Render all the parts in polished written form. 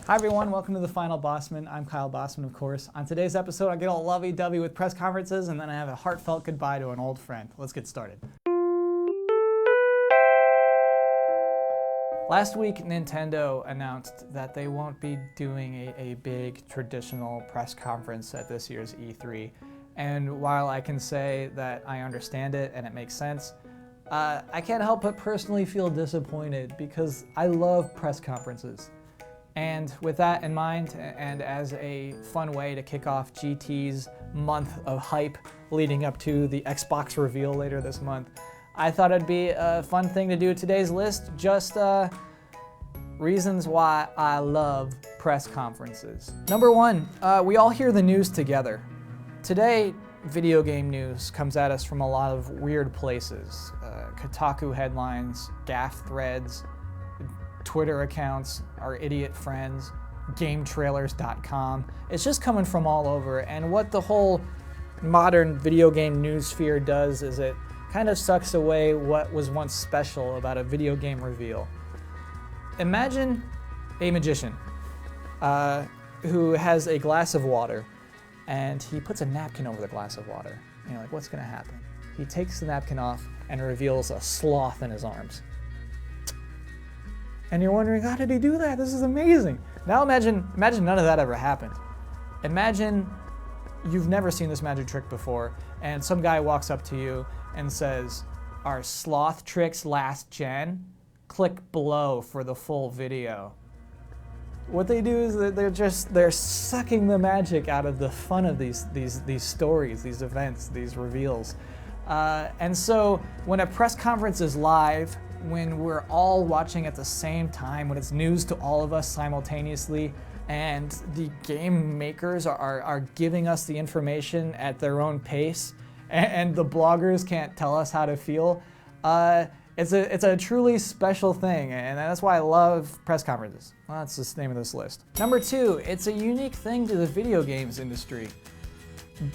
Hi everyone, welcome to The Final Bosman. I'm Kyle Bosman, of course. On today's episode, I get all lovey-dovey with press conferences, and then I have a heartfelt goodbye to an old friend. Let's get started. Last week, Nintendo announced that they won't be doing a big traditional press conference at this year's E3. And while I can say that I understand it and it makes sense, I can't help but personally feel disappointed because I love press conferences. And with that in mind, and as a fun way to kick off GT's month of hype leading up to the Xbox reveal later this month, I thought it'd be a fun thing to do today's list, just reasons why I love press conferences. Number one, we all hear the news together. Today, video game news comes at us from a lot of weird places. Kotaku headlines, gaff threads, Twitter accounts, our idiot friends, GameTrailers.com. It's just coming from all over, and what the whole modern video game news sphere does is it kind of sucks away what was once special about a video game reveal. Imagine a magician who has a glass of water, and he puts a napkin over the glass of water. And you're like, what's gonna happen? He takes the napkin off and reveals a sloth in his arms. And you're wondering, how did he do that? This is amazing. Now imagine none of that ever happened. Imagine you've never seen this magic trick before, and some guy walks up to you and says, "Are sloth tricks last gen? Click below for the full video." What they do is that they're sucking the magic out of the fun of these stories, these events, these reveals. And so when a press conference is live, when we're all watching at the same time, when it's news to all of us simultaneously, and the game makers are giving us the information at their own pace, and the bloggers can't tell us how to feel, it's a truly special thing, and that's why I love press conferences. Well, that's the name of this list. Number two, it's a unique thing to the video games industry.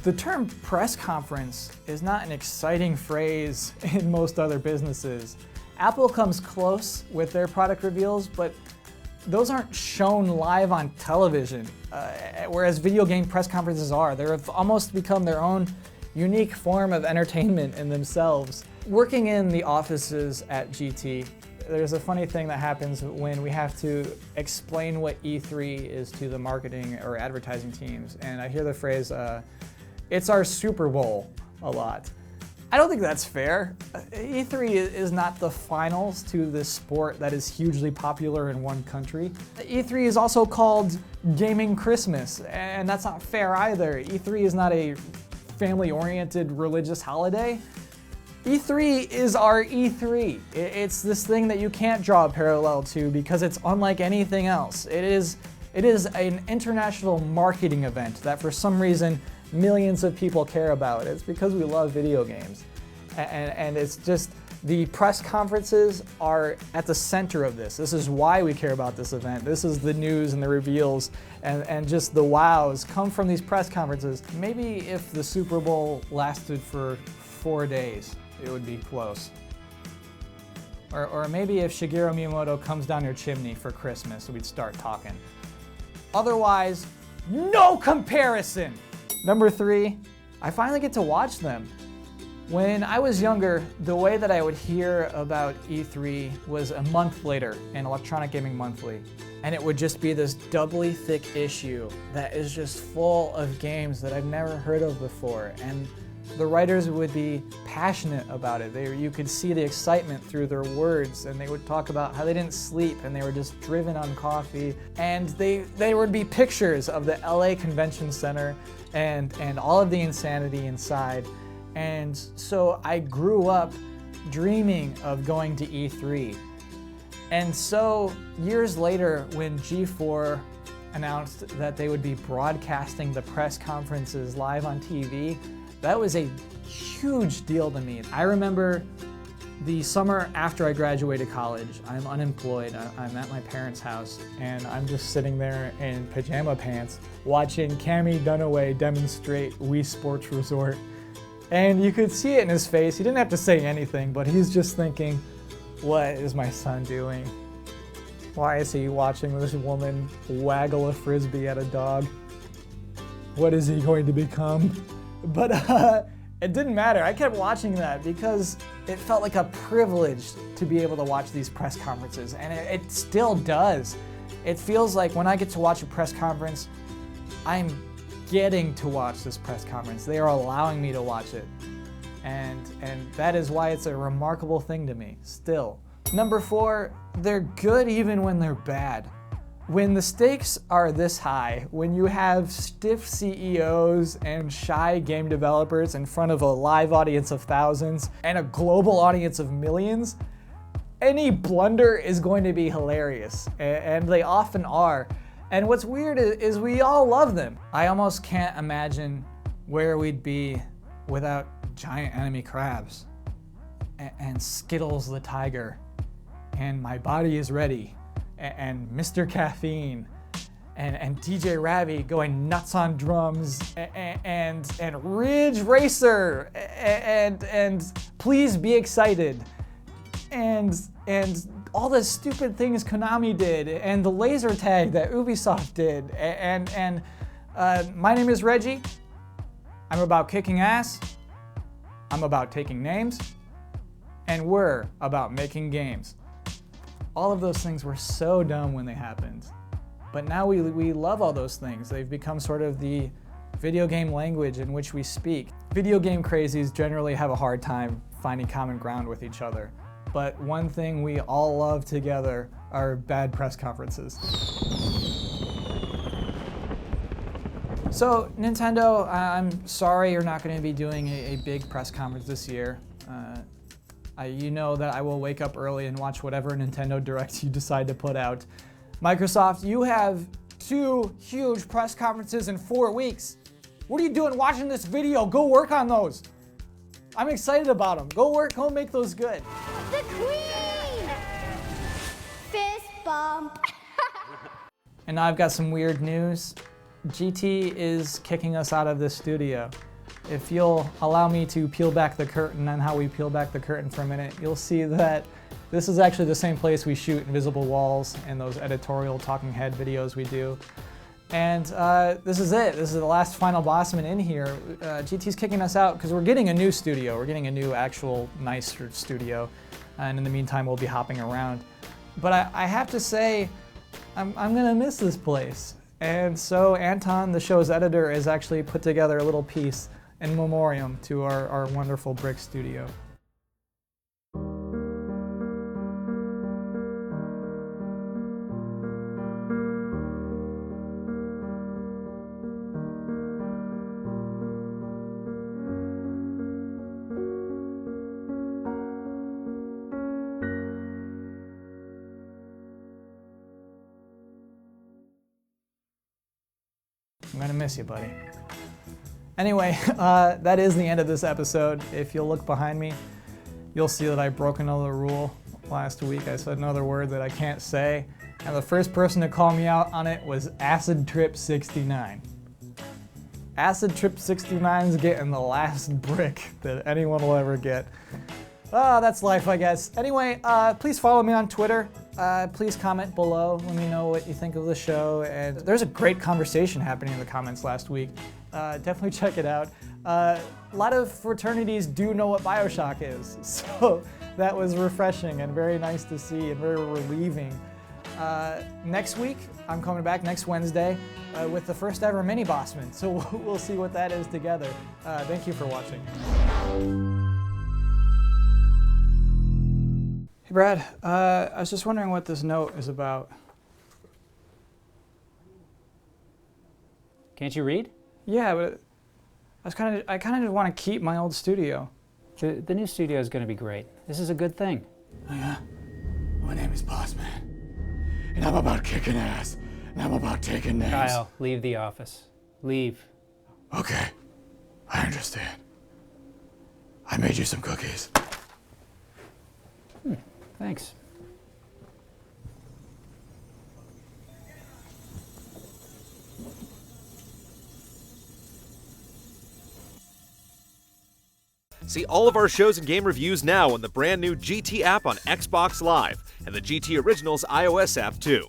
The term press conference is not an exciting phrase in most other businesses. Apple comes close with their product reveals, but those aren't shown live on television, whereas video game press conferences are. They've almost become their own unique form of entertainment in themselves. Working in the offices at GT, there's a funny thing that happens when we have to explain what E3 is to the marketing or advertising teams, and I hear the phrase, "It's our Super Bowl," a lot. I don't think that's fair. E3 is not the finals to this sport that is hugely popular in one country. E3 is also called Gaming Christmas, and that's not fair either. E3 is not a family-oriented religious holiday. E3 is our E3. It's this thing that you can't draw a parallel to because it's unlike anything else. It is an international marketing event that for some reason millions of people care about. It's because we love video games. And it's just, the press conferences are at the center of this. This is why we care about this event. This is the news and the reveals and just the wows come from these press conferences. Maybe if the Super Bowl lasted for 4 days, it would be close. Or maybe if Shigeru Miyamoto comes down your chimney for Christmas, we'd start talking. Otherwise, no comparison! Number three, I finally get to watch them. When I was younger, the way that I would hear about E3 was a month later in Electronic Gaming Monthly, and it would just be this doubly thick issue that is just full of games that I've never heard of before, and the writers would be passionate about it. You could see the excitement through their words, and they would talk about how they didn't sleep and they were just driven on coffee, and there would be pictures of the LA Convention Center and all of the insanity inside. And so I grew up dreaming of going to E3. And so years later, when G4 announced that they would be broadcasting the press conferences live on TV, that was a huge deal to me. I remember the summer after I graduated college, I'm unemployed, I'm at my parents' house, and I'm just sitting there in pajama pants watching Cammie Dunaway demonstrate Wii Sports Resort. And you could see it in his face. He didn't have to say anything, but he's just thinking, what is my son doing? Why is he watching this woman waggle a frisbee at a dog? What is he going to become? But it didn't matter. I kept watching that because it felt like a privilege to be able to watch these press conferences, and it still does. It feels like when I get to watch a press conference, I'm getting to watch this press conference. They are allowing me to watch it. And that is why it's a remarkable thing to me, still. Number 4, they're good even when they're bad. When the stakes are this high, when you have stiff CEOs and shy game developers in front of a live audience of thousands and a global audience of millions, any blunder is going to be hilarious, and they often are. And what's weird is we all love them. I almost can't imagine where we'd be without giant enemy crabs, and Skittles the tiger, and My Body Is Ready, and Mr. Caffeine, and DJ Ravi going nuts on drums, and Ridge Racer, and Please Be Excited, and all the stupid things Konami did, and the laser tag that Ubisoft did, and My Name is Reggie. I'm about kicking ass. I'm about taking names. And we're about making games. All of those things were so dumb when they happened. But now we love all those things. They've become sort of the video game language in which we speak. Video game crazies generally have a hard time finding common ground with each other. But one thing we all love together are bad press conferences. So Nintendo, I'm sorry you're not going to be doing a big press conference this year. You know that I will wake up early and watch whatever Nintendo Direct you decide to put out. Microsoft, you have 2 huge press conferences in 4 weeks. What are you doing watching this video? Go work on those. I'm excited about them. Go work, go make those good. The Queen! Fist bump. And now I've got some weird news. GT is kicking us out of this studio. If you'll allow me to peel back the curtain on how we peel back the curtain for a minute, you'll see that this is actually the same place we shoot Invisible Walls and those editorial talking head videos we do. And this is it. This is the last final Bosman in here. GT's kicking us out because we're getting a new studio. We're getting a new actual nicer studio. And in the meantime, we'll be hopping around. But I have to say, I'm gonna miss this place. And so Anton, the show's editor, has actually put together a little piece in memoriam to our wonderful brick studio. I'm gonna miss you, buddy. Anyway, that is the end of this episode. If you'll look behind me, you'll see that I broke another rule last week. I said another word that I can't say, and the first person to call me out on it was Acid Trip 69. Acid Trip 69 is getting the last brick that anyone will ever get. That's life, I guess. Anyway, please follow me on Twitter. Please comment below. Let me know what you think of the show. And there's a great conversation happening in the comments last week. Definitely check it out. A lot of fraternities do know what BioShock is, so that was refreshing and very nice to see and very relieving. Next week, I'm coming back next Wednesday with the first ever mini Bosman, so we'll see what that is together. Thank you for watching. Hey Brad, I was just wondering what this note is about. Can't you read? Yeah, but I kind of just want to keep my old studio. The new studio is going to be great. This is a good thing. Oh yeah? My name is Bosman. And I'm about kicking ass. And I'm about taking names. Kyle, leave the office. Leave. Okay. I understand. I made you some cookies. Thanks. See all of our shows and game reviews now on the brand new GT app on Xbox Live. and the GT Originals iOS app too.